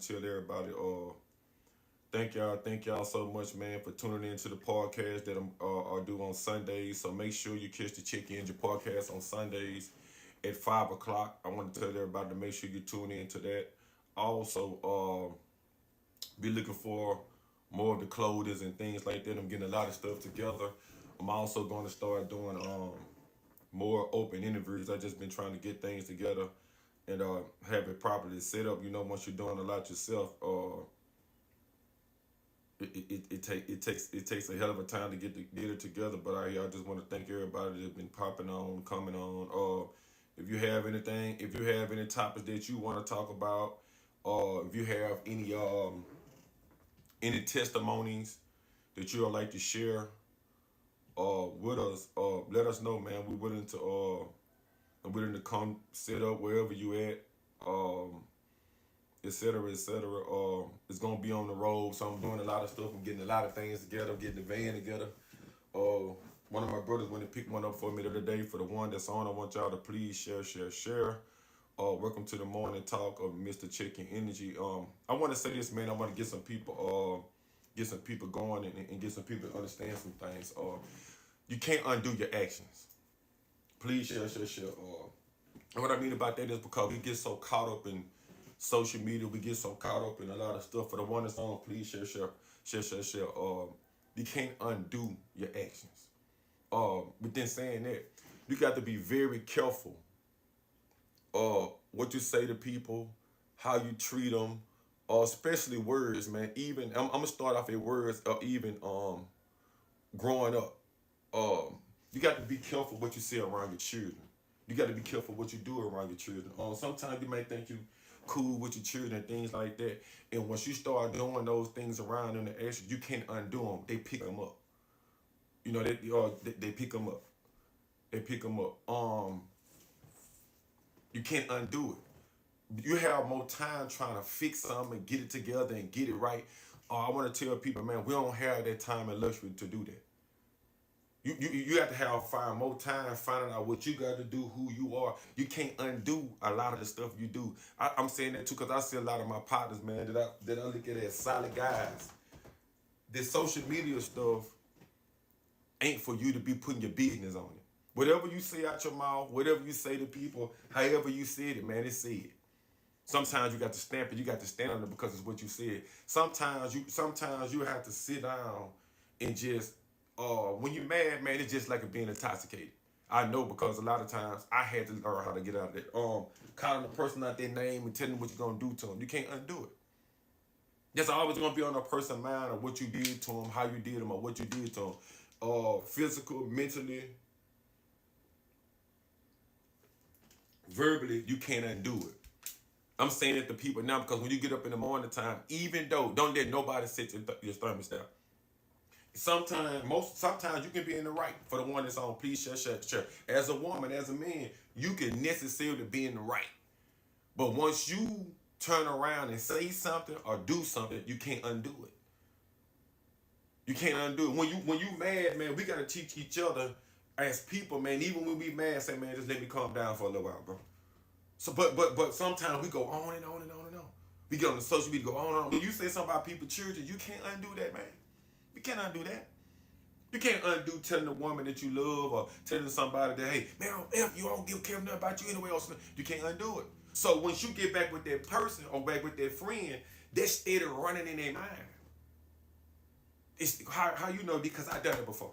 to tell everybody, thank y'all so much, man, for tuning into the podcast that I do on Sundays. So make sure you catch the Check Engine podcast on Sundays at 5 o'clock. I want to tell everybody to make sure you tune into that. Also, be looking for more of the clothes and things like that. I'm getting a lot of stuff together. I'm also going to start doing more open interviews. I just been trying to get things together and have it properly set up. You know, once you're doing a lot yourself, it takes a hell of a time to get it together. But I just want to thank everybody that's been popping on, coming on. If you have any topics that you want to talk about, if you have any testimonies that you would like to share with us, let us know, man. I'm willing to come set up wherever you at, et cetera, et cetera. It's gonna be on the road, so I'm doing a lot of stuff. I'm getting a lot of things together. I'm getting the van together. One of my brothers went and picked one up for me the other day. For the one that's on, I want y'all to please share. Welcome to the morning talk of Mr. Chicken Energy. I want to say this, man. I want to get some people going and get some people to understand some things. You can't undo your actions. Please share. And what I mean about that is because we get so caught up in social media, we get so caught up in a lot of stuff. For the one that's on, please share. You can't undo your actions. Within saying that, you got to be very careful what you say to people, how you treat them, especially words, man. Even I'm gonna start off at words, even growing up. You got to be careful what you say around your children. You got to be careful what you do around your children. Sometimes you may think you cool with your children and things like that, and once you start doing those things around them, the actions, you can't undo them. They pick them up. You know, they pick them up. They pick them up. You can't undo it. You have more time trying to fix something and get it together and get it right. I want to tell people, man, we don't have that time and luxury to do that. You have to find more time finding out what you got to do, who you are. You can't undo a lot of the stuff you do. I'm saying that too because I see a lot of my partners, man, that I look at as solid guys. This social media stuff ain't for you to be putting your business on it. Whatever you say out your mouth, whatever you say to people, however you said it, man, it's said. Sometimes you got to stamp it, you got to stand on it because it's what you said. Sometimes you have to sit down and just when you're mad, man, it's just like being intoxicated. I know because a lot of times I had to learn how to get out of that. Calling the person out their name and telling them what you're gonna do to them. You can't undo it. That's always gonna be on a person's mind of what you did to them, how you did them, or what you did to them. Physical, mentally, verbally, you can't undo it. I'm saying it to people now because when you get up in the morning time, even though, don't let nobody set your thermostat. Sometimes you can be in the right. For the one that's on, please share. As a woman, as a man, you can necessarily be in the right. But once you turn around and say something or do something, you can't undo it. You can't undo it. When you mad, man, we gotta teach each other as people, man. Even when we mad, say, man, just let me calm down for a little while, bro. So, but sometimes we go on and on and on and on. We get on the social media, go on and on. When you say something about people's children, you can't undo that, man. You can't undo that. You can't undo telling a woman that you love or telling somebody that, hey, man, F you, I don't give a care nothing about you anyway. You can't undo it. So once you get back with that person or back with that friend, that's steady running in their mind. It's how you know, because I done it before.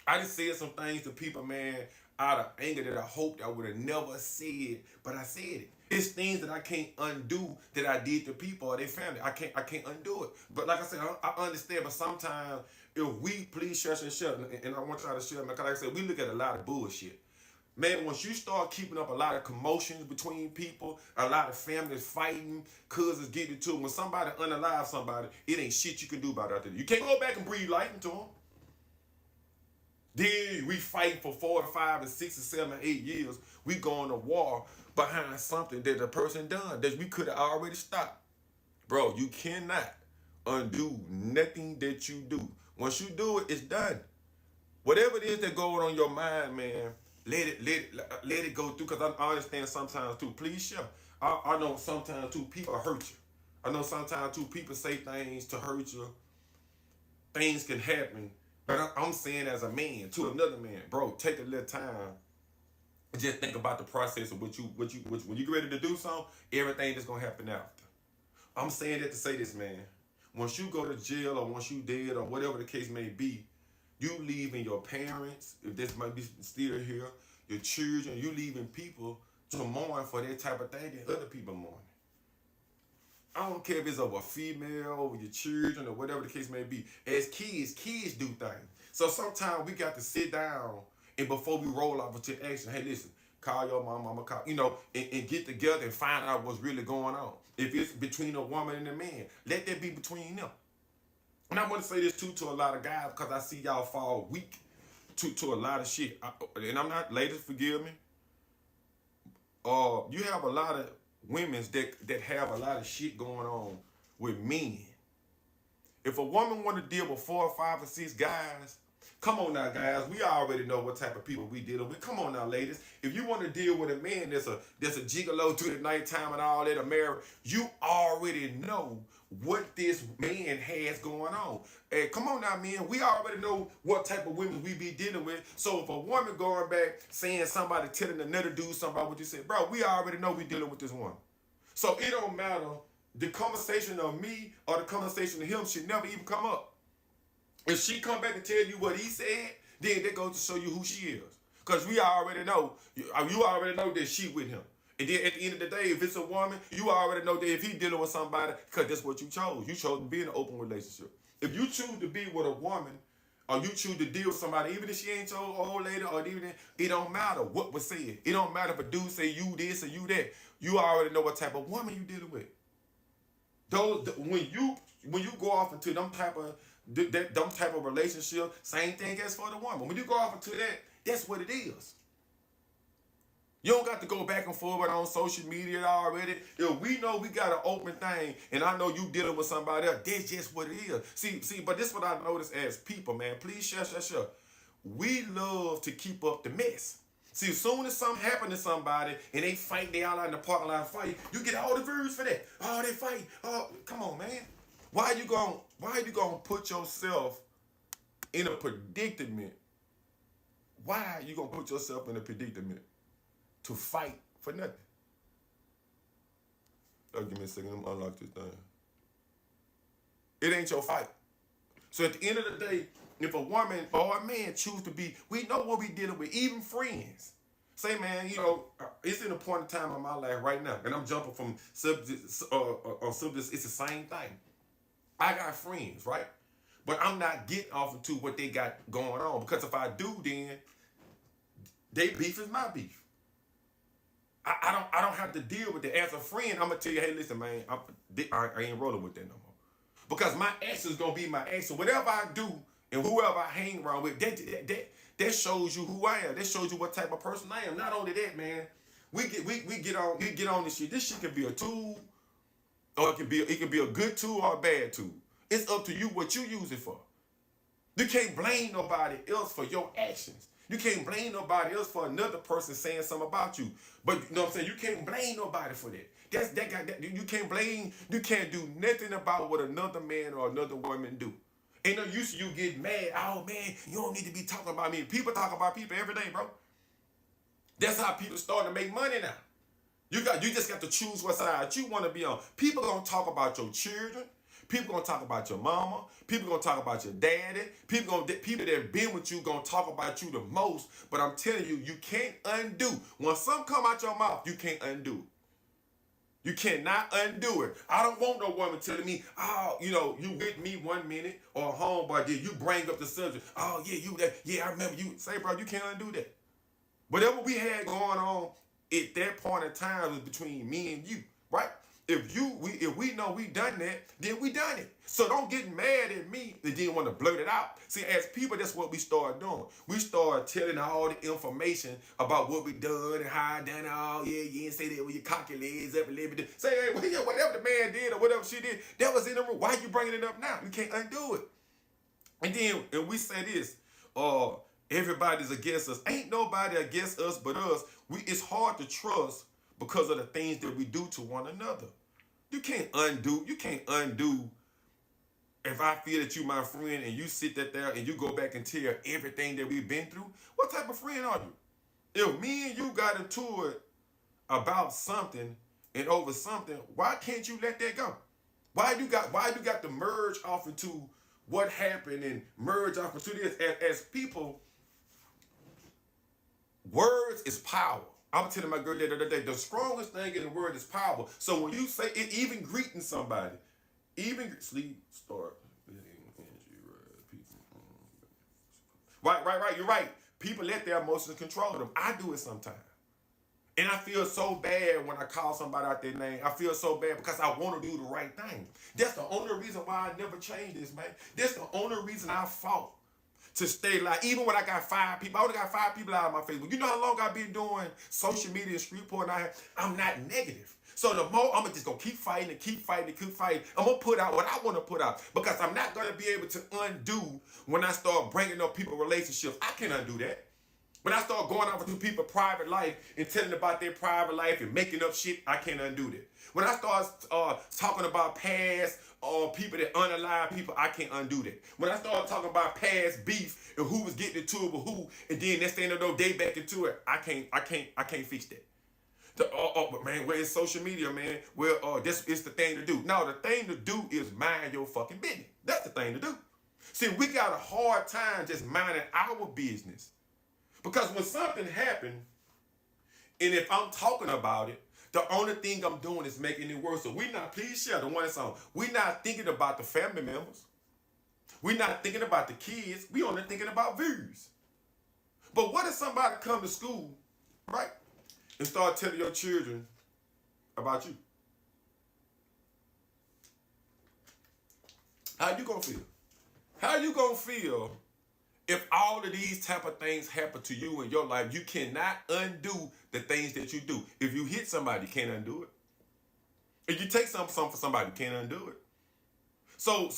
I just said some things to people, man, out of anger that I hoped I would have never said, but I said it. It's things that I can't undo that I did to people or their family. I can't undo it. But like I said, I understand. But sometimes if we please share, and I want y'all to share, because like I said, we look at a lot of bullshit. Man, once you start keeping up a lot of commotions between people, a lot of families fighting, cousins getting to them, when somebody unalive somebody, it ain't shit you can do about it. You can't go back and breathe life into them. Then we fight for 4 to 5 and 6 and 7 and 8 years. We going to war behind something that the person done that we could have already stopped. Bro, you cannot undo nothing that you do. Once you do it, it's done. Whatever it is that going on your mind, man, let it go through. Because I understand sometimes too. Please share. I know sometimes too people hurt you. I know sometimes too people say things to hurt you. Things can happen. But I'm saying as a man to another man, bro, take a little time. Just think about the process of when you get ready to do something, everything that's gonna happen after. I'm saying that to say this, man. Once you go to jail or once you dead or whatever the case may be, you leaving your parents, if this might be still here, your children, you leaving people to mourn for that type of thing that other people mourn. I don't care if it's over a female, over your children, or whatever the case may be. As kids do things. So sometimes we got to sit down and before we roll off into action, hey, listen, call your mama, call, and get together and find out what's really going on. If it's between a woman and a man, let that be between them. And I want to say this too to a lot of guys because I see y'all fall weak to a lot of shit. And I'm not, ladies, forgive me. You have a lot of women that have a lot of shit going on with men. If a woman want to deal with 4 or 5 or 6 guys, come on now, guys. We already know what type of people we dealing with. Come on now, ladies. If you want to deal with a man that's a gigolo through the nighttime and all that, a married, you already know what this man has going on. And come on now, man. We already know what type of women we be dealing with. So if a woman going back saying somebody telling another dude something about what you said, bro, we already know we dealing with this woman. So it don't matter. The conversation of me or the conversation of him should never even come up. If she come back and tell you what he said, then that goes to show you who she is. Because we already know, you already know that she with him. And then at the end of the day, if it's a woman, you already know that if he dealing with somebody, because that's what you chose. You chose to be in an open relationship. If you choose to be with a woman, or you choose to deal with somebody, even if she ain't your old lady, or even if, it don't matter what was said. It don't matter if a dude say you this or you that. You already know what type of woman you dealing with. When you go off into them type of relationship, same thing as for the woman. When you go off into that, that's what it is. You don't got to go back and forth on social media already. If we know we got an open thing, and I know you dealing with somebody else, that's just what it is. See, but this is what I notice as people, man. Please share. We love to keep up the mess. See, as soon as something happen to somebody and they fight, they all out in the parking lot fight, you get all the views for that. Oh, they fight. Oh, come on, man. Why you gonna put yourself in a predicament? Why you gonna put yourself in a predicament to fight for nothing? Oh, give me a second. I'm gonna unlock this thing. It ain't your fight. So at the end of the day, if a woman or a man choose to be, we know what we dealing with, even friends. Say, man, it's in a point in time in my life right now, and I'm jumping from subjects on subjects. It's the same thing. I got friends, right? But I'm not getting off into what they got going on, because if I do, then they beef is my beef. I don't have to deal with it. As a friend, I'm gonna tell you, hey, listen, man, I ain't rolling with that no more, because my ex is gonna be my ex. So whatever I do and whoever I hang around with, that shows you who I am. That shows you what type of person I am. Not only that, man, we get on this shit. This shit can be a tool, or it can be a good tool or a bad tool. It's up to you what you use it for. You can't blame nobody else for your actions. You can't blame nobody else for another person saying something about you. But you know what I'm saying? You can't blame nobody for that. You can't do nothing about what another man or another woman do. Ain't no use you get mad. Oh man, you don't need to be talking about me. People talk about people every day, bro. That's how people start to make money now. You just got to choose what side you want to be on. People gonna talk about your children. People gonna talk about your mama. People gonna talk about your daddy. People that been with you gonna talk about you the most. But I'm telling you, you can't undo. When something come out your mouth, you can't undo it. You cannot undo it. I don't want no woman telling me, oh, you with me 1 minute, or a homeboy, then you bring up the subject. Oh, yeah, you that. Yeah, I remember you. Say, bro, you can't undo that. Whatever we had going on at that point in time was between me and you, right? If we know we done that, then we done it. So don't get mad at me that didn't want to blurt it out. See, as people, that's what we start doing. We start telling all the information about what we done and how I done it all. Yeah, you didn't say that with your cocky legs up and everything. Say, hey, well, yeah, whatever the man did or whatever she did, that was in the room. Why you bringing it up now? You can't undo it. And we say this, everybody's against us. Ain't nobody against us but us. It's hard to trust because of the things that we do to one another. You can't undo. You can't undo if I feel that you my friend and you sit there and you go back and tell everything that we've been through. What type of friend are you? If me and you got into it about something and over something, why can't you let that go? Why you got to merge off into what happened and merge off into this? As people, words is power. I'm telling my girl the other day, the strongest thing in the word is power. So when you say it, even greeting somebody, even sleep, start. Right. You're right. People let their emotions control them. I do it sometimes. And I feel so bad when I call somebody out their name. I feel so bad because I want to do the right thing. That's the only reason why I never changed this, man. That's the only reason I fought to stay alive. Even when I got 5 people, I only got 5 people out of my Facebook. You know how long I've been doing social media and street porn? I'm not negative. So the more I'm just gonna keep fighting and keep fighting and keep fighting. I'm gonna put out what I want to put out because I'm not gonna be able to undo when I start bringing up people relationships. I can't undo that. When I start going off into people's private life and telling about their private life and making up shit, I can't undo that. When I start talking about past people that unalive people, I can't undo that. When I start talking about past beef and who was getting into it with who, and then next thing you know, they back into it, I can't fix that. But man, where is social media, man? Well, this is the thing to do. No, the thing to do is mind your fucking business. That's the thing to do. See, we got a hard time just minding our business. Because when something happened, and if I'm talking about it, the only thing I'm doing is making it worse. So we not, please share the one that's on. We're not thinking about the family members. We're not thinking about the kids. We only thinking about views. But what if somebody come to school, right, and start telling your children about you? How you gonna feel? How you gonna feel if all of these type of things happen to you in your life? You cannot undo the things that you do. If you hit somebody, you can't undo it. If you take something for somebody, you can't undo it. So,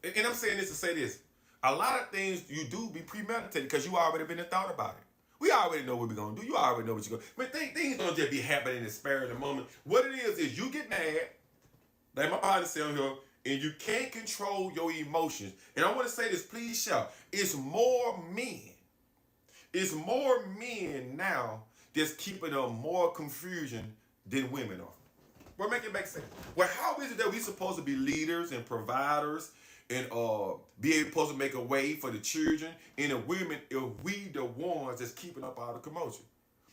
and I'm saying this to say this. A lot of things you do be premeditated because you already been and thought about it. We already know what we're going to do. You already know what you're going to do. Things don't just be happening in the spur of the moment. What it is you get mad, like my partner said on here, and you can't control your emotions. And I want to say this, please shout. It's more men. It's more men now that's keeping up more confusion than women are. Well, make it make sense. Well, how is it that we supposed to be leaders and providers and be able to make a way for the children and the women if we the ones that's keeping up all the commotion?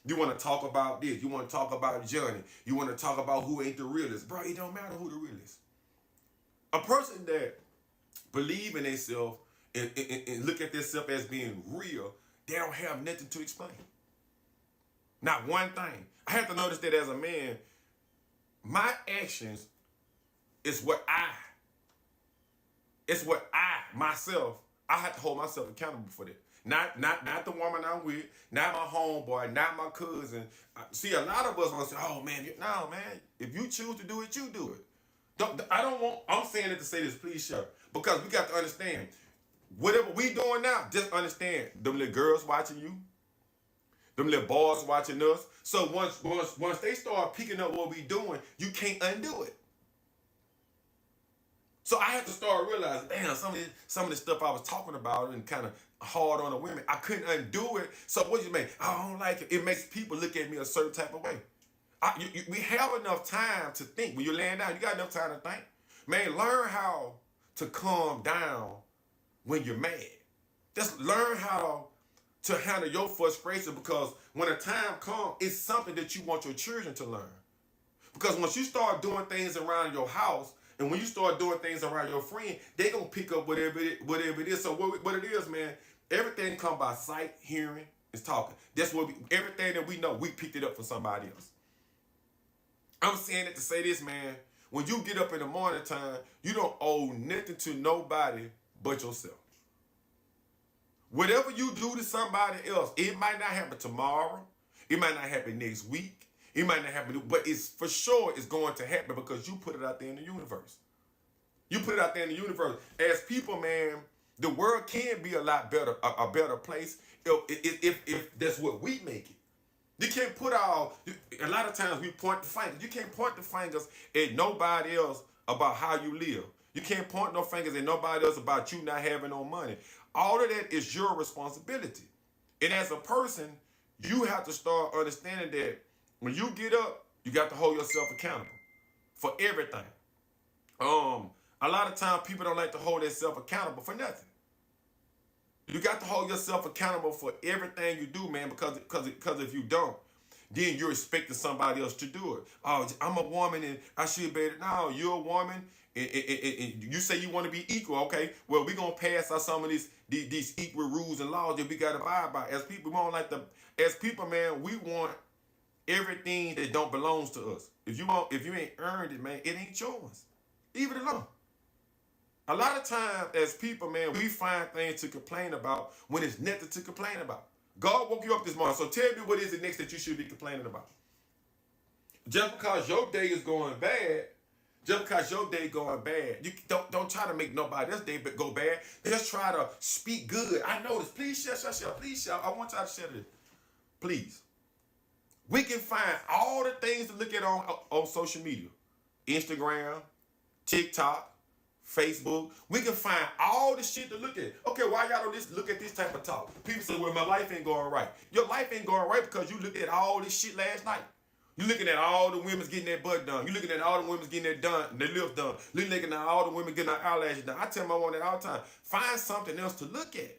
You want to talk about this. You want to talk about Johnny. You want to talk about who ain't the realest. Bro, it don't matter who the realest. A person that believe in themselves and look at themselves as being real, they don't have nothing to explain. Not one thing. I have to notice that as a man, my actions is myself, I have to hold myself accountable for that. Not the woman I'm with, not my homeboy, not my cousin. See, a lot of us want to say, oh man, no man, if you choose to do it, you do it. I'm saying it to say this, please share. Because we got to understand, whatever we doing now, just understand, them little girls watching you, them little boys watching us. So once they start picking up what we doing, you can't undo it. So I had to start realizing, damn, some of the stuff I was talking about and kind of hard on the women, I couldn't undo it. So what do you mean? I don't like it. It makes people look at me a certain type of way. We have enough time to think. When you're laying down, you got enough time to think. Man, learn how to calm down when you're mad. Just learn how to handle your frustration, because when a time comes, it's something that you want your children to learn. Because once you start doing things around your house, and when you start doing things around your friend, they gonna pick up whatever it is. So what it is, man, everything come by sight, hearing, and talking. That's what everything that we know, we picked it up from somebody else. I'm saying it to say this, man. When you get up in the morning time, you don't owe nothing to nobody but yourself. Whatever you do to somebody else, it might not happen tomorrow. It might not happen next week. It might not happen, but it's for sure it's going to happen because you put it out there in the universe. You put it out there in the universe. As people, man, the world can be a lot better, a better place if that's what we make it. You can't put a lot of times we point the fingers. You can't point the fingers at nobody else about how you live. You can't point no fingers at nobody else about you not having no money. All of that is your responsibility. And as a person, you have to start understanding that when you get up, you got to hold yourself accountable for everything. A lot of times people don't like to hold themselves accountable for nothing. You got to hold yourself accountable for everything you do, man, because if you don't, then you're expecting somebody else to do it. Oh, I'm a woman and I should be better. No, you're a woman and you say you want to be equal. Okay, well, we're going to pass out some of these equal rules and laws that we got to abide by. As people, we don't like the, as people, man, we want everything that don't belongs to us. If you ain't earned it, man, it ain't yours. Leave it alone. A lot of times, as people, man, we find things to complain about when it's nothing to complain about. God woke you up this morning, so tell me what is it next that you should be complaining about. Just because your day is going bad, you don't try to make nobody else's day go bad. Just try to speak good. I know this. Please share. Please share. I want y'all to share this. Please. We can find all the things to look at on social media. Instagram, TikTok, Facebook. We can find all the shit to look at. Okay, why y'all don't look at this type of talk? People say, well, my life ain't going right. Your life ain't going right because you looked at all this shit last night. You looking at all the women getting their butt done. You looking at all the women getting their lips done. You looking at all the women getting their eyelashes done. I tell my woman that all the time. Find something else to look at.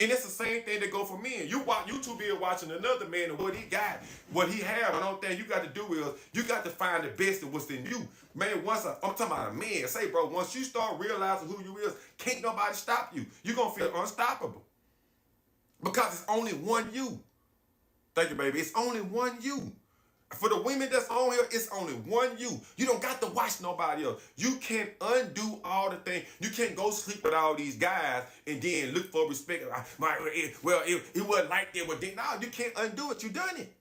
And it's the same thing that go for men. You two be watching another man and what he got, what he have. And the only thing you got to do is you got to find the best of what's in you. Man, I'm talking about a man. Say, bro, once you start realizing who you is, can't nobody stop you. You're going to feel unstoppable. Because it's only one you. Thank you, baby. It's only one you. For the women that's on here, it's only one you. You don't got to watch nobody else. You can't undo all the things. You can't go sleep with all these guys and then look for respect. It wasn't like that. No, you can't undo it. You done it.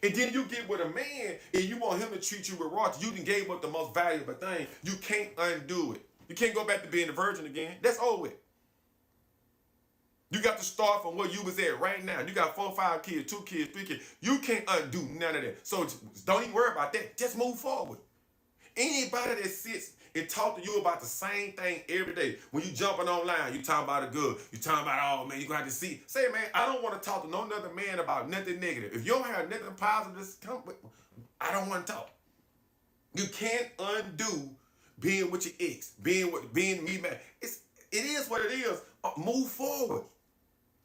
And then you get with a man and you want him to treat you with royalty. You done gave up the most valuable thing. You can't undo it. You can't go back to being a virgin again. That's over with. You got to start from where you was at right now. You got 4, 5 kids, 2 kids, 3 kids. You can't undo none of that. So don't even worry about that. Just move forward. Anybody that sits and talk to you about the same thing every day, when you jumping online, you talking about the good. You talking about, oh, man, you going to have to see. Say, man, I don't want to talk to no other man about nothing negative. If you don't have nothing positive, I don't want to talk. You can't undo being with your ex, being me, man. It is what it is. Move forward.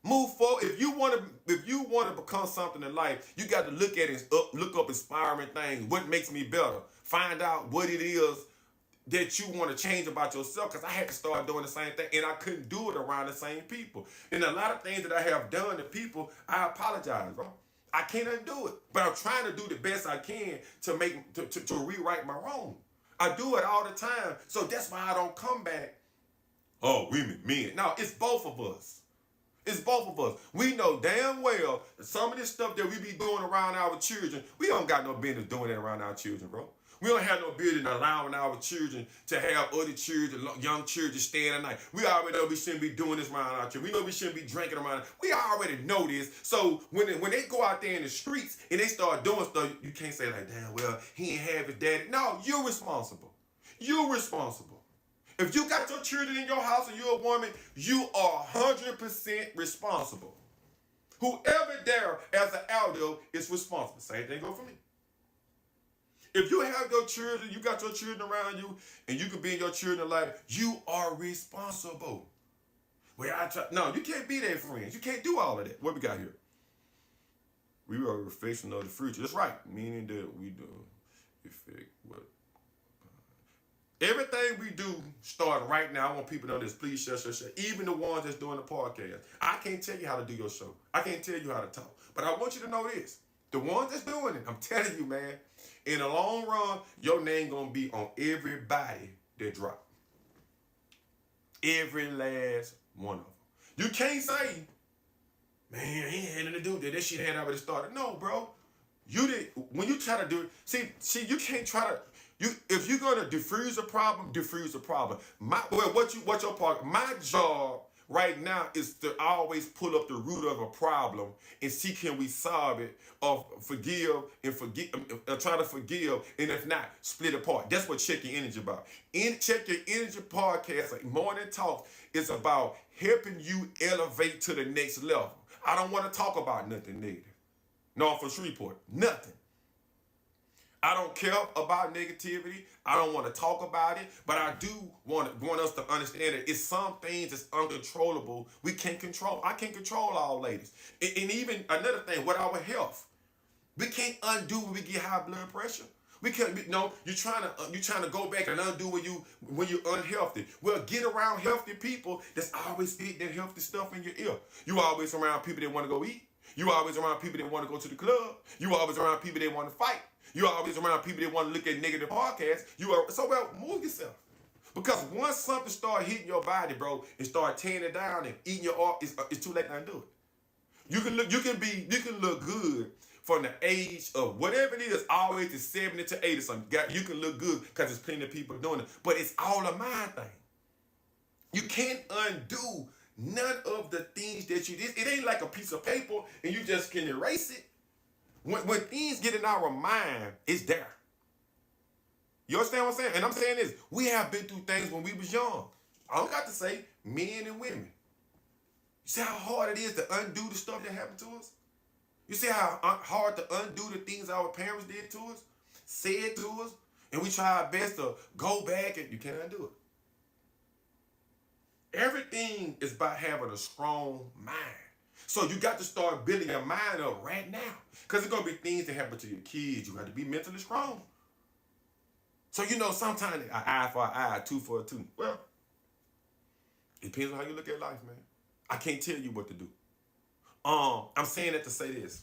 Move forward. If you want to become something in life, you got to look at it, look up inspiring things. What makes me better? Find out what it is that you want to change about yourself. Because I had to start doing the same thing, and I couldn't do it around the same people. And a lot of things that I have done to people, I apologize, bro. I can't undo it, but I'm trying to do the best I can to rewrite my wrong. I do it all the time, so that's why I don't come back. Oh, women, men. No, it's both of us. It's both of us. We know damn well that some of this stuff that we be doing around our children, we don't got no business doing it around our children, bro. We don't have no business allowing our children to have other children, young children staying at night. We already know we shouldn't be doing this around our children. We know we shouldn't be drinking around. We already know this. So when they go out there in the streets and they start doing stuff, you can't say like, damn, well, he ain't have his daddy. No, you're responsible. You're responsible. If you got your children in your house and you're a woman, you are 100% responsible. Whoever there as an elder is responsible. Same thing go for me. If you have your children, you got your children around you, and you can be in your children's life, you are responsible. No, you can't be their friends. You can't do all of that. What we got here? We are a reflection of the future. That's right. Meaning that we do affect what. Everything we do starting right now, I want people to know this. Please share. Even the ones that's doing the podcast. I can't tell you how to do your show. I can't tell you how to talk. But I want you to know this. The ones that's doing it, I'm telling you, man, in the long run, your name going to be on everybody that drop. Every last one of them. You can't say, man, he ain't had nothing to do with that. That shit had already started. No, bro. You did. When you try to do it, see, you can't try to. If you're gonna diffuse a problem, diffuse a problem. What's your part? My job right now is to always pull up the root of a problem and see can we solve it, or try to forgive, and if not, split apart. That's what Check Your Energy about. Check Your Energy podcast, like Morning Talk, is about helping you elevate to the next level. I don't want to talk about nothing negative. No, for Shreveport, nothing. I don't care about negativity. I don't want to talk about it, but I do want us to understand that it's some things that's uncontrollable. We can't control. I can't control all ladies. And even another thing, with our health, we can't undo when we get high blood pressure. We can't. No, you're trying to go back and undo when you're unhealthy. Well, get around healthy people that's always eating that healthy stuff in your ear. You always around people that want to go eat. You always around people that want to go to the club. You always around people that want to fight. You always around people that want to look at negative podcasts. Move yourself. Because once something start hitting your body, bro, and start tearing it down and eating your arm, it's too late to undo it. You can look good from the age of whatever it is, always to 70 to 80 something. You can look good because there's plenty of people doing it. But it's all a mind thing. You can't undo none of the things that you did. It ain't like a piece of paper and you just can erase it. When things get in our mind, it's there. You understand what I'm saying? And I'm saying this, we have been through things when we was young. I don't got to say men and women. You see how hard it is to undo the stuff that happened to us? You see how hard to undo the things our parents did to us, said to us, and we try our best to go back and you can't undo it. Everything is about having a strong mind. So you got to start building your mind up right now. Because there's going to be things that happen to your kids. You got to be mentally strong. So, sometimes an eye for an eye, tooth for a tooth. Well, it depends on how you look at life, man. I can't tell you what to do. I'm saying that to say this.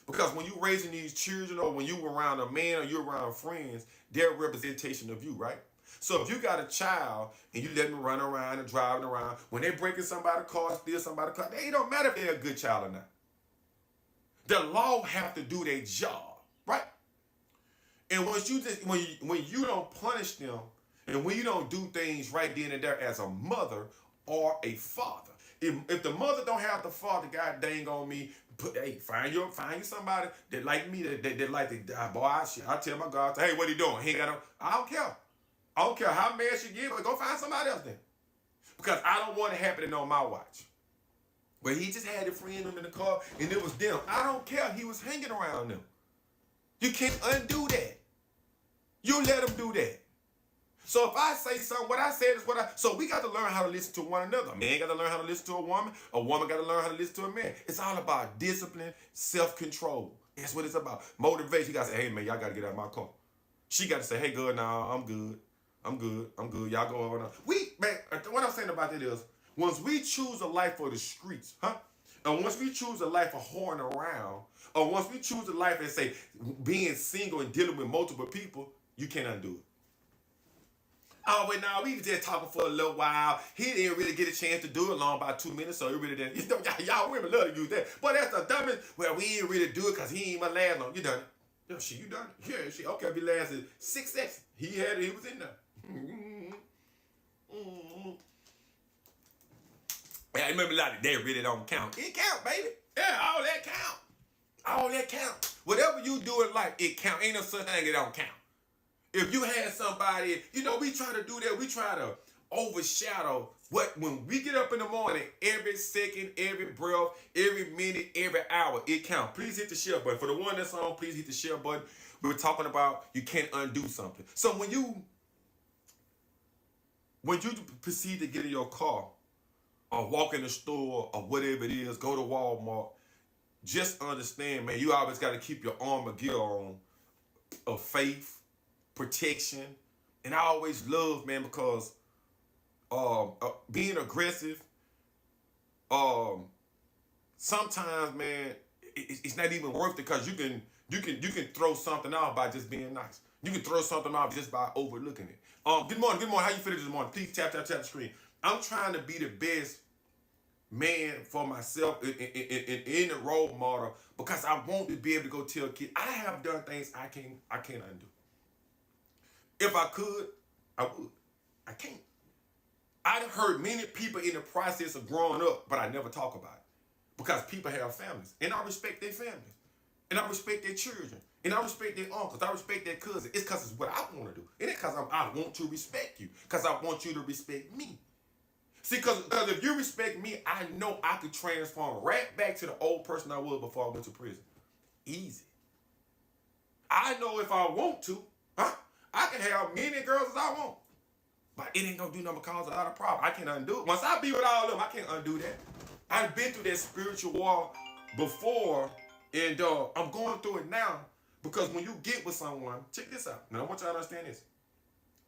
Because when you're raising these children, or when you're around a man or you're around friends, they're a representation of you, right? So if you got a child and you let them run around and driving around, when they're breaking somebody's car, steal somebody's car, it don't matter if they're a good child or not. The law have to do their job, right? And once when you don't punish them, and when you don't do things right then and there as a mother or a father, if the mother don't have the father, God dang on me, find you somebody that like me, that like to die. Boy, I tell my God, hey, what he doing? He ain't got no. I don't care. I don't care how mad she get, but go find somebody else then. Because I don't want it happening on my watch. Where he just had a friend in the car and it was them. I don't care. He was hanging around them. You can't undo that. You let him do that. So if I say something, what I said is what I... So we got to learn how to listen to one another. A man got to learn how to listen to a woman. A woman got to learn how to listen to a man. It's all about discipline, self-control. That's what it's about. Motivation. You got to say, hey, man, y'all got to get out of my car. She got to say, hey, good, nah, I'm good. I'm good. Y'all go over now. What I'm saying about that is, once we choose a life for the streets, and once we choose a life of whoring around, or once we choose a life and say, being single and dealing with multiple people, you can't undo it. Oh, wait, now we was just talking for a little while. He didn't really get a chance to do it long, about 2 minutes, so he really didn't. Y'all women love to use that. But that's the dumbest. Well, we didn't really do it because he ain't my last long. You done it. Yo, shit, you done it. Yeah, shit. Okay, we lasted 6 seconds. He was in there. I remember a lot of that really don't count. It count, baby. Yeah, all that count. All that count. Whatever you do in life, it count. Ain't no such thing that don't count. If you had somebody, we try to do that. We try to overshadow when we get up in the morning, every second, every breath, every minute, every hour, it counts. Please hit the share button. For the one that's on, please hit the share button. We were talking about you can't undo something. So when you proceed to get in your car or walk in the store or whatever it is, go to Walmart, just understand, man, you always got to keep your armor gear on of faith, protection. And I always love, man, because being aggressive, sometimes, man, it's not even worth it, because you can throw something off by just being nice. You can throw something off just by overlooking it. Good morning. How you feeling this morning? Please tap the screen. I'm trying to be the best man for myself in the role model, because I want to be able to go tell kids I have done things I can't undo. If I could, I would. I can't. I done heard many people in the process of growing up, but I never talk about it. Because people have families. And I respect their families. And I respect their children. And I respect their uncles. I respect their cousins. It's because it's what I want to do. It ain't because I want to respect you. Because I want you to respect me. See, because if you respect me, I know I could transform right back to the old person I was before I went to prison. Easy. I know if I want to, I can have many girls as I want. But it ain't going to do nothing but cause a lot of problems. I can't undo it. Once I be with all of them, I can't undo that. I've been through that spiritual war before, and I'm going through it now. Because when you get with someone, check this out. Now I want y'all to understand this.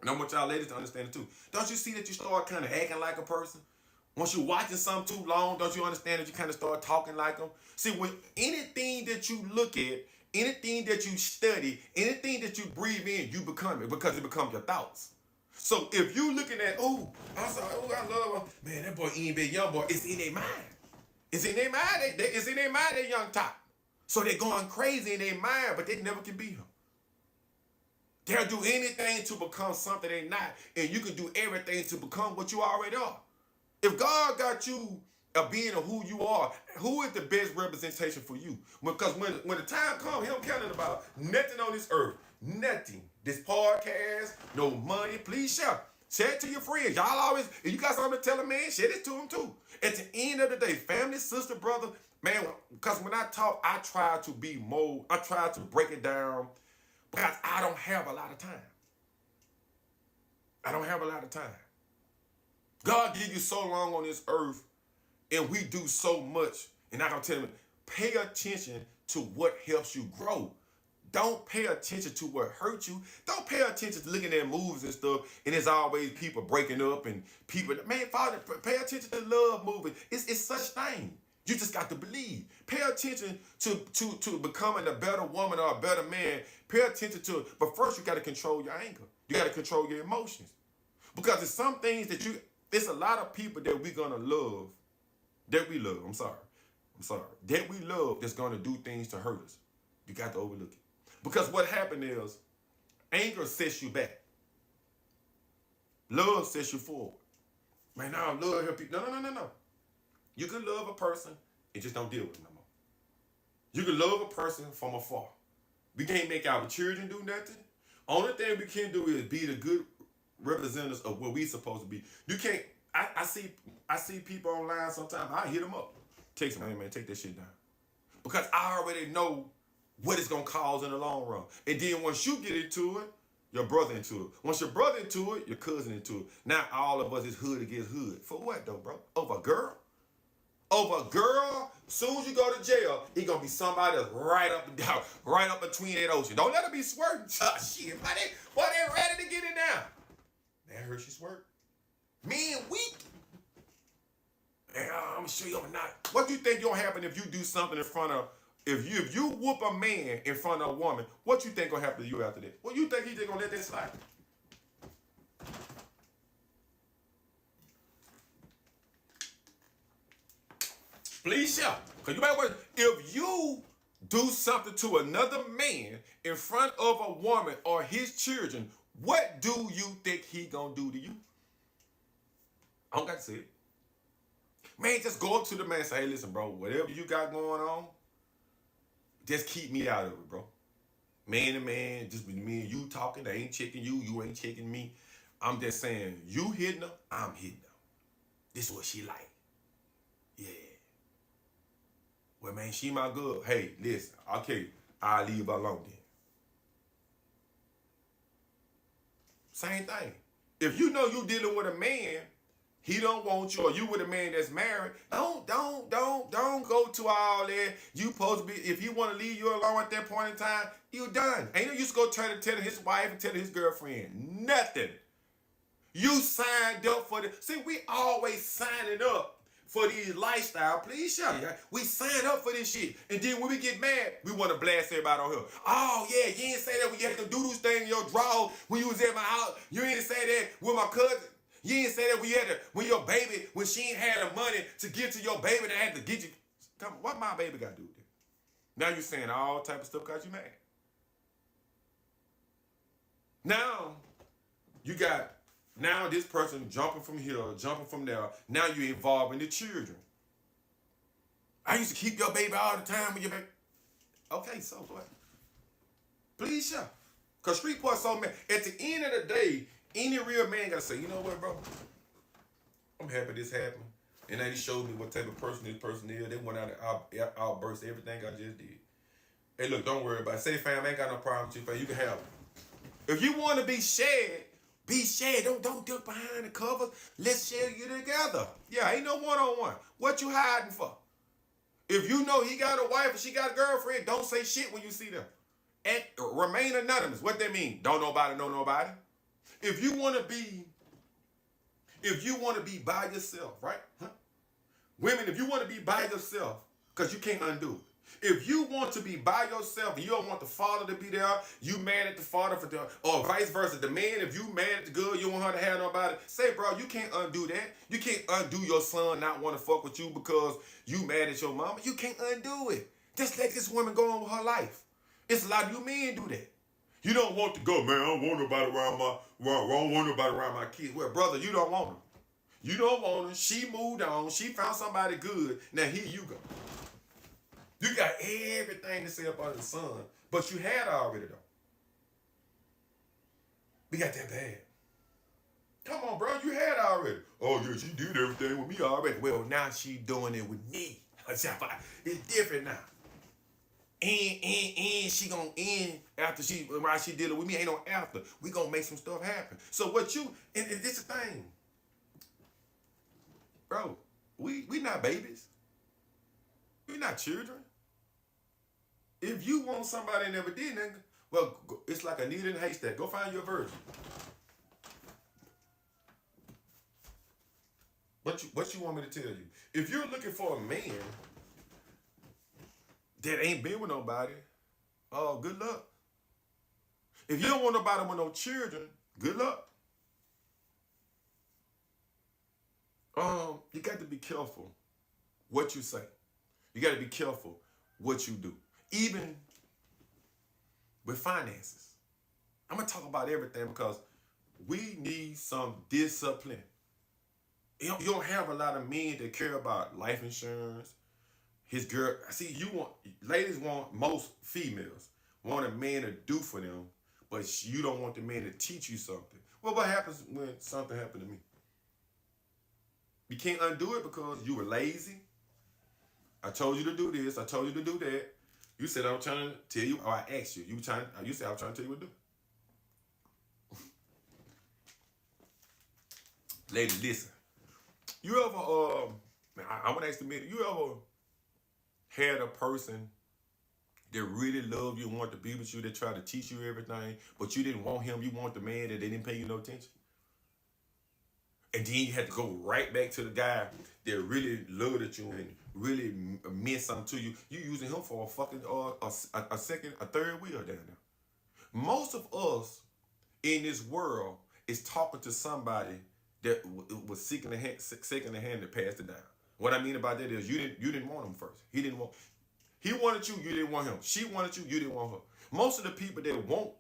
And I want y'all ladies to understand it too. Don't you see that you start kind of acting like a person? Once you're watching something too long, don't you understand that you kind of start talking like them? See, when anything that you look at, anything that you study, anything that you breathe in, you become it because it becomes your thoughts. So if you looking at, oh, I'm sorry, oh, I love him. Man, that boy ain't big young boy. It's in their mind. It's in their mind. It's in their mind, that young top. So they're going crazy in their mind, but they never can be him. They'll do anything to become something they're not, and you can do everything to become what you already are. If God got you a being of who you are, who is the best representation for you? Because when the time comes, he don't care nothing about nothing on this earth. Nothing. This podcast, no money. Please share. Share it to your friends. Y'all always, if you got something to tell a man, share it to them too. At the end of the day, family, sister, brother, man, because when I talk, I try to be more, I try to break it down because I don't have a lot of time. I don't have a lot of time. God give you so long on this earth, and we do so much. And I'm going to tell you, pay attention to what helps you grow. Don't pay attention to what hurts you. Don't pay attention to looking at movies and stuff, and there's always people breaking up and people, man, Father, pay attention to love movies. It's such thing. You just got to believe. Pay attention to becoming a better woman or a better man. Pay attention to it. But first, you got to control your anger. You got to control your emotions. Because there's some things that it's a lot of people that we're going to love, that we love, that we love that's going to do things to hurt us. You got to overlook it. Because what happened is, anger sets you back. Love sets you forward. Man, now love help people. No. You can love a person and just don't deal with them no more. You can love a person from afar. We can't make our children do nothing. Only thing we can do is be the good representatives of what we supposed to be. You can't. I see people online sometimes. I hit them up. Text them, hey man, take that shit down. Because I already know what it's gonna cause in the long run. And then once you get into it, your brother into it. Once your brother into it, your cousin into it. Now all of us is hood against hood. For what though, bro? Over a girl? Over a girl? Soon as you go to jail, he gonna be somebody that's right up and down, right up between that ocean. Don't let her be swerving. Shit, why they ready to get it now? That hurt she swerved. Men weak. And I'm gonna show you overnight. What do you think gonna happen if you do something in front of? If you whoop a man in front of a woman, what you think gonna happen to you after that? Well, you think he's just gonna let that slide? Please shout. Because you might worry. If you do something to another man in front of a woman or his children, what do you think he gonna do to you? I don't got to say it. Man, just go up to the man and say, hey, listen, bro, whatever you got going on, just keep me out of it, bro. Man to man, just be me and you talking. I ain't checking you. You ain't checking me. I'm just saying, you hitting her, I'm hitting her. This is what she like. Yeah. Well, man, she my girl. Hey, listen, okay, I'll leave her alone then. Same thing. If you know you dealing with a man, he don't want you, or you with a man that's married, don't go to all that. You supposed to be, if he want to leave you alone at that point in time, you done. Ain't no use to go try to tell his wife and tell his girlfriend. Nothing. You signed up for this. See, we always signing up for these lifestyle. Please shout. We sign up for this shit. And then when we get mad, we want to blast everybody on here. Oh, yeah, you ain't say that when you had to do those things in your draw when you was at my house. You ain't say that with my cousin. You ain't say that when your baby, when she ain't had the money to give to your baby, they had to get you. Come on, what my baby got to do with it? Now you saying all type of stuff because you mad. Now, you got Now this person jumping from here, jumping from there. Now you're involving the children. I used to keep your baby all the time with your baby. Okay, so what? Please, yeah. Because street boys so mad. At the end of the day, any real man gotta say, you know what, bro? I'm happy this happened. And then he showed me what type of person this person is. They went out and outburst everything I just did. Hey, look, don't worry about it. Say, fam, I ain't got no problem with you, fam. You can have it. If you want to be shared, be shared. Don't duck behind the covers. Let's share you together. Yeah, ain't no one-on-one. What you hiding for? If you know he got a wife or she got a girlfriend, don't say shit when you see them. And remain anonymous. What that mean? Don't nobody know nobody. If you want to be by yourself, right? Huh? Women, if you want to be by yourself, because you can't undo it. If you want to be by yourself and you don't want the father to be there, you mad at the father for the, or vice versa. The man, if you mad at the girl, you want her to have nobody. Say, bro, you can't undo that. You can't undo your son not want to fuck with you because you mad at your mama. You can't undo it. Just let this woman go on with her life. It's a lot of you men do that. You don't want to go, man. I don't want nobody around my kids. Well, brother, you don't want her. You don't want her. She moved on. She found somebody good. Now here you go. You got everything to say up under the sun, but you had it already though. We got that bad. Come on, bro. You had it already. Oh yeah, she did everything with me already. Well, now she doing it with me. It's different now. And she gonna end after while she did it with me. Ain't no after. We gonna make some stuff happen. So what you and this is the thing. Bro, we not babies. We not children. If you want somebody that never did nothing, well, it's like a needle in a haystack. Go find your virgin. What you want me to tell you? If you're looking for a man that ain't been with nobody, oh, good luck. If you don't want nobody with no children, good luck. You got to be careful what you say. You got to be careful what you do. Even with finances. I'm going to talk about everything because we need some discipline. You don't have a lot of men that care about life insurance. His girl, see, ladies want, most females want a man to do for them, but you don't want the man to teach you something. Well, what happens when something happened to me? You can't undo it because you were lazy. I told you to do this. I told you to do that. You said I'm trying to tell you, or I asked you. You said I was trying to tell you what to do. Lady, listen. You ever, I want to ask the minute, you ever had a person that really loved you and wanted to be with you, that tried to teach you everything, but you didn't want him, you want the man that they didn't pay you no attention? And then you had to go right back to the guy that really loved at you and really meant something to you. You using him for a fucking a third wheel down there. Most of us in this world is talking to somebody that was seeking the hand to pass it down. What I mean about that is you didn't want him first. He wanted you, you didn't want him. She wanted you, you didn't want her. Most of the people that want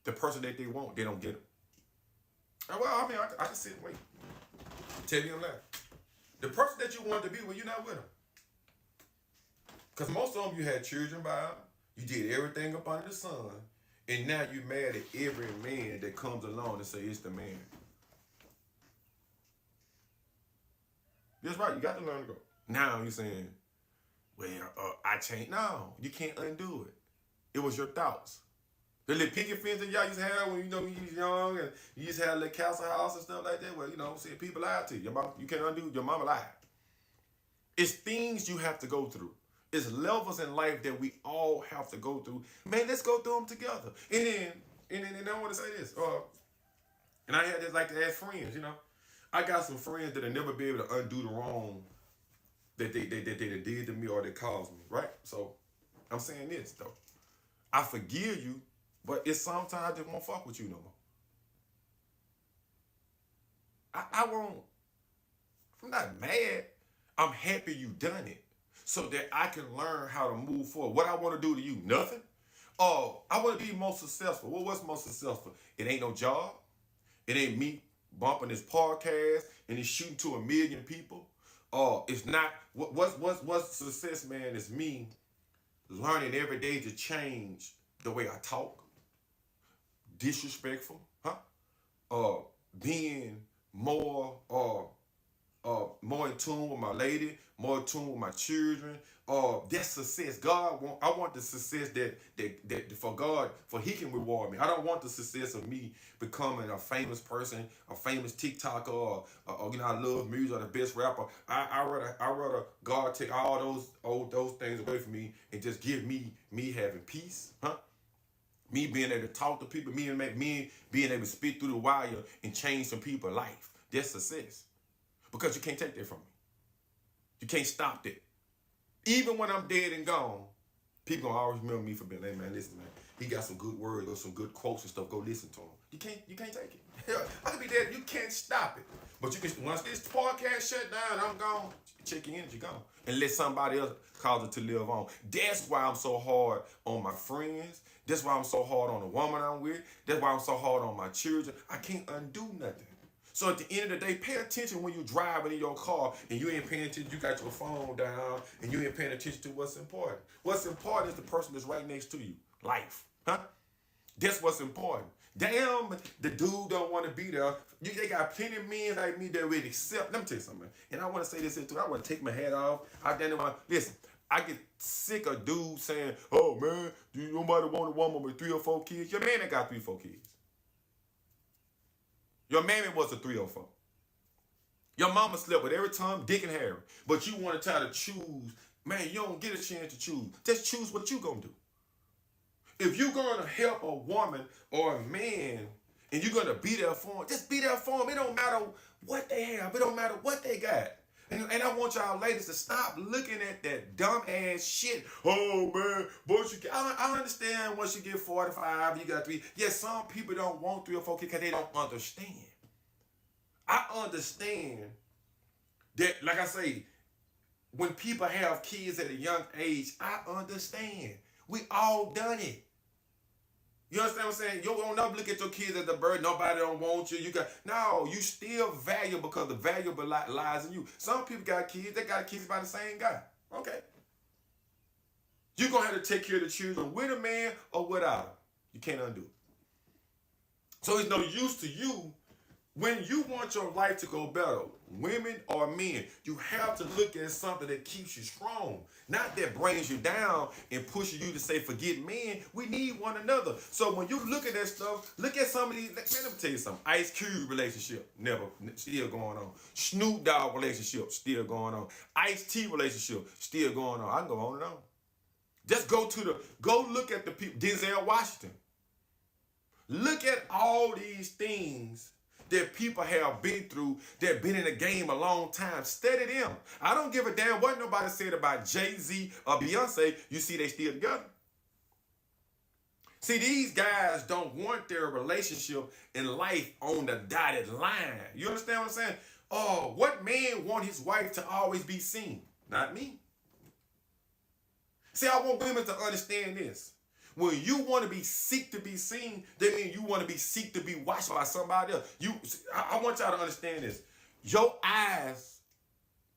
the person that they want, they don't get him. Well, I mean, I can sit and wait. Tell you I'm lying. The person that you wanted to be with, you're not with them. Because most of them, you had children by them. You did everything up under the sun. And now you're mad at every man that comes along and say it's the man. That's right. You got to learn to go. Now you're saying, well, I changed. No, you can't undo it. It was your thoughts. The little picket fence that y'all used to have when you was young and you used to have a little castle house and stuff like that. Well, see, people lie to you. Your mom, you can't undo your mama lied. It's things you have to go through. It's levels in life that we all have to go through. Man, let's go through them together. And then I want to say this. And I had this like to ask friends, I got some friends that'll never be able to undo the wrong that they did to me or they caused me, right? So I'm saying this though. I forgive you, but it's sometimes I just won't fuck with you no more. I won't. I'm not mad. I'm happy you done it so that I can learn how to move forward. What I want to do to you, nothing. Oh, I want to be most successful. Well, what's most successful? It ain't no job. It ain't me bumping this podcast and it's shooting to 1,000,000 people. It's not what's success, man, is me learning every day to change the way I talk, disrespectful, huh? Being more in tune with my lady, more in tune with my children. That's success. I want the success that for God, for He can reward me. I don't want the success of me becoming a famous person, a famous TikToker, or I love music, or the best rapper. I rather God take all those things away from me and just give me having peace, huh? Me being able to talk to people, me being able to spit through the wire and change some people's life. That's success. Because you can't take that from me. You can't stop that. Even when I'm dead and gone, people gonna always remember me for being, hey man, listen, man, he got some good words or some good quotes and stuff. Go listen to him. You can't take it. I could be dead. You can't stop it. But you can, once this podcast shut down, I'm gone. Check your energy, gone, and let somebody else cause it to live on. That's why I'm so hard on my friends. That's why I'm so hard on the woman I'm with. That's why I'm so hard on my children. I can't undo nothing. So at the end of the day, pay attention when you're driving in your car and you ain't paying attention, you got your phone down and you ain't paying attention to what's important. What's important is the person that's right next to you. Life. Huh? That's what's important. Damn, the dude don't want to be there. They got plenty of men like me that would accept. Let me tell you something, man. And I want to say this here too. I want to take my hat off. Listen, I get sick of dudes saying, oh man, do nobody want a woman with 3 or 4 kids? Your man ain't got 3 or 4 kids. Your mammy was a 3 or 4. Your mama slept with every Tom, Dick, and Harry. But you want to try to choose. Man, you don't get a chance to choose. Just choose what you going to do. If you're going to help a woman or a man and you're going to be there for them, just be there for them. It don't matter what they have. It don't matter what they got. And I want y'all ladies to stop looking at that dumb ass shit. Oh man, but I understand once you get 45, you got 3. Yes, some people don't want 3 or 4 kids because they don't understand. I understand that, like I say, when people have kids at a young age, I understand. We all done it. You understand what I'm saying? You don't never look at your kids as a burden. Nobody don't want you. You still valuable because the valuable lies in you. Some people got kids. They got kids by the same guy. Okay. You're going to have to take care of the children with a man or without him. You can't undo it. So it's no use to you when you want your life to go better, women or men, you have to look at something that keeps you strong, not that brings you down and pushes you to say, forget men. We need one another. So when you look at that stuff, look at some of these. Let me tell you something. Ice Cube relationship, still going on. Snoop Dogg relationship, still going on. Ice-T relationship, still going on. I can go on and on. Just go look at the people. Denzel Washington. Look at all these things that people have been through, that been in the game a long time. Study them. I don't give a damn what nobody said about Jay-Z or Beyonce. You see they still together. See, these guys don't want their relationship and life on the dotted line. You understand what I'm saying? Oh, what man want his wife to always be seen? Not me. See, I want women to understand this. When you want to seek to be seen, that means you want to seek to be watched by somebody else. I want y'all to understand this. Your eyes,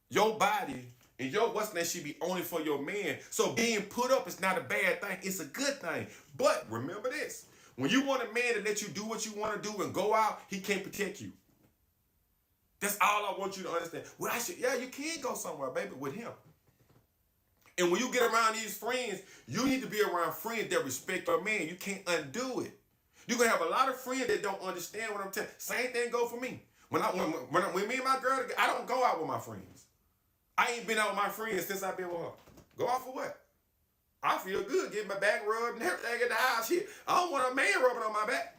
your body, and your what's name should be only for your man. So being put up is not a bad thing. It's a good thing. But remember this. When you want a man to let you do what you want to do and go out, he can't protect you. That's all I want you to understand. Well, you can go somewhere, baby, with him. And when you get around these friends, you need to be around friends that respect your man. You can't undo it. You're going to have a lot of friends that don't understand what I'm telling you. Same thing go for me. When me and my girl, I don't go out with my friends. I ain't been out with my friends since I've been with her. Go out for what? I feel good getting my back rubbed and everything in the house here. I don't want a man rubbing on my back.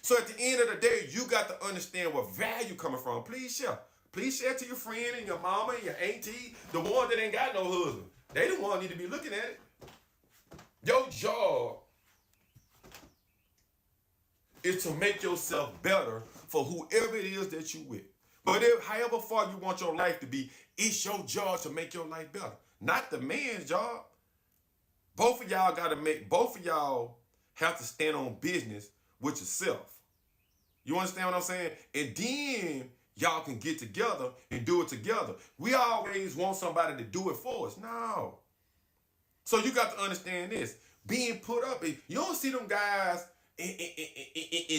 So at the end of the day, you got to understand where value coming from. Please share. Please share to your friend and your mama and your auntie, the one that ain't got no husband. They the one need to be looking at it. Your job is to make yourself better for whoever it is that you with. But however far you want your life to be, it's your job to make your life better. Not the man's job. Both of y'all have to stand on business with yourself. You understand what I'm saying? And then y'all can get together and do it together. We always want somebody to do it for us. No. So you got to understand this. Being put up, you don't see them guys and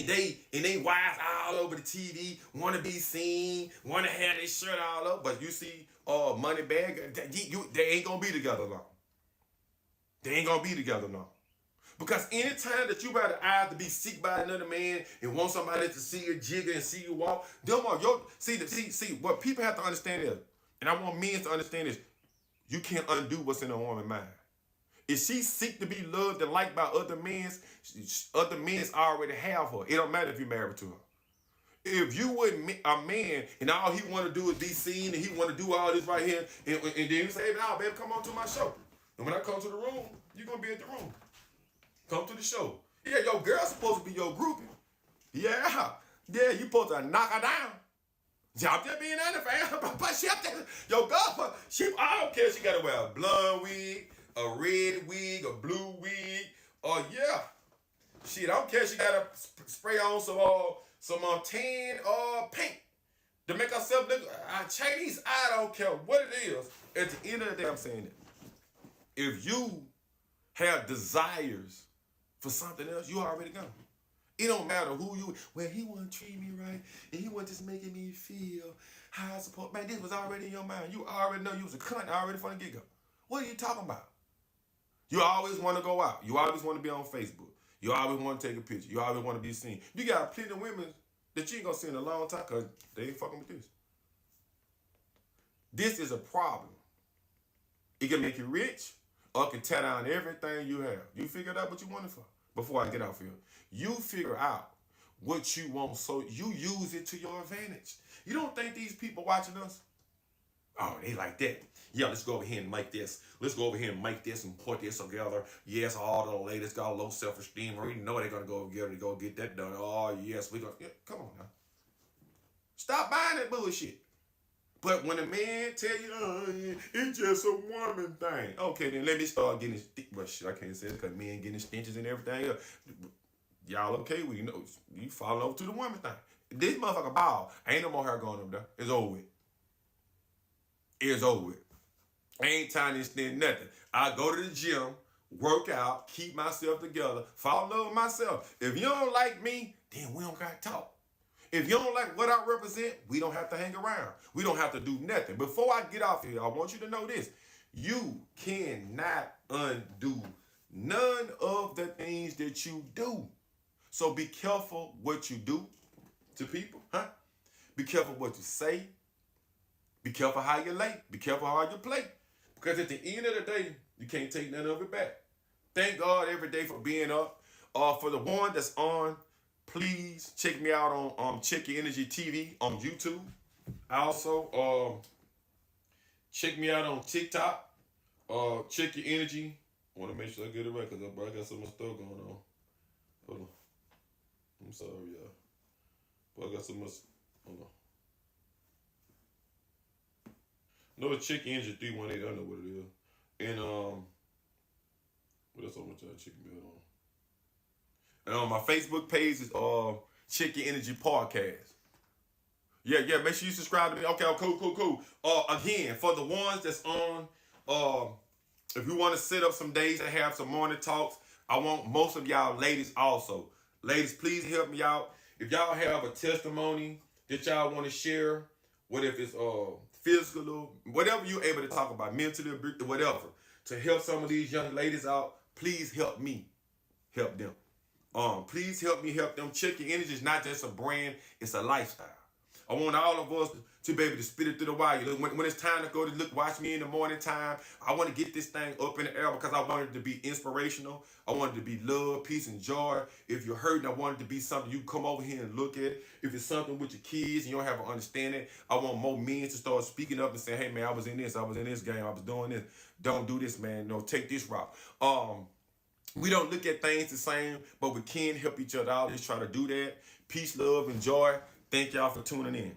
they wives all over the TV, want to be seen, want to have their shirt all up, but you see money bag, they ain't gonna be together long. They ain't gonna be together long. Because anytime that you better either be sick by another man and want somebody to see you jigger and see you walk, them are your see what people have to understand is, and I want men to understand this, you can't undo what's in a woman's mind. If she seek to be loved and liked by other men's already have her. It don't matter if you're married to her. If you wouldn't a man and all he want to do is be seen and he want to do all this right here, and then you say, "No, baby, come on to my show." And when I come to the room, you're gonna be at the room. Come to the show. Yeah, your girl's supposed to be your groupie. Yeah, you supposed to knock her down. I'm just being honest, fam. But she up there, your girl, I don't care if she got to wear a blonde wig, a red wig, a blue wig. Yeah. Shit, I don't care if she got to spray on some tan paint to make herself look Chinese. I don't care what it is. At the end of the day, I'm saying that if you have desires for something else, you already gone. It don't matter who you, well, he wasn't treating me right, and he wasn't just making me feel how I support. Man, this was already in your mind. You already know you was a cunt already from the get-go. What are you talking about? You always want to go out. You always want to be on Facebook. You always want to take a picture. You always want to be seen. You got plenty of women that you ain't going to see in a long time because they ain't fucking with this. This is a problem. It can make you rich or it can tear down everything you have. You figured out what you wanted for. Before I get off here, you figure out what you want so you use it to your advantage. You don't think these people watching us? Oh, they like that. Yeah, let's go over here and make this. Let's go over here and make this and put this together. Yes, all the ladies got low self-esteem. We know they're going to go together to go get that done. Oh, yes, we're going to. Yeah, come on now. Stop buying that bullshit. But when a man tell you, oh, it's just a woman thing. Okay, then let me start getting, well, shit, I can't say it because men getting stitches and everything. Y'all okay with, you fall over to the woman thing. This motherfucker bald. Ain't no more hair going up there. It's over with. It's over with. Ain't time to extend nothing. I go to the gym, work out, keep myself together, fall in love with myself. If you don't like me, then we don't got to talk. If you don't like what I represent, we don't have to hang around. We don't have to do nothing. Before I get off here, I want you to know this. You cannot undo none of the things that you do. So be careful what you do to people, huh? Be careful what you say. Be careful how you lay. Be careful how you play. Because at the end of the day, you can't take none of it back. Thank God every day for being up. For the one that's on, please check me out on Check Your Energy TV on YouTube. Also, check me out on TikTok. Check Your Energy. I want to make sure I get it right because I got so much stuff going on. Hold on. I'm sorry, y'all. But I got so much. Hold on. No, it's Check Your Energy 318. I know what it is. And what else I want y'all to check me out on? And on my Facebook page is Check Your Energy Podcast. Yeah, make sure you subscribe to me. Okay, cool. Again, for the ones that's on, if you want to set up some days and have some morning talks, I want most of y'all ladies also. Ladies, please help me out. If y'all have a testimony that y'all want to share, what if it's physical, whatever you're able to talk about, mentally, whatever, to help some of these young ladies out, please help me help them. Please help me help them. Check Your Energy is not just a brand, it's a lifestyle. I want all of us to be able to spit it through the wire. When it's time to go to watch me in the morning time, I want to get this thing up in the air because I want it to be inspirational. I want it to be love, peace, and joy. If you're hurting, I want it to be something you can come over here and look at. If it's something with your kids and you don't have an understanding, I want more men to start speaking up and saying, hey, man, I was in this game, I was doing this. Don't do this, man. No, take this route. We don't look at things the same, but we can help each other out. Let's try to do that. Peace, love, and joy. Thank y'all for tuning in.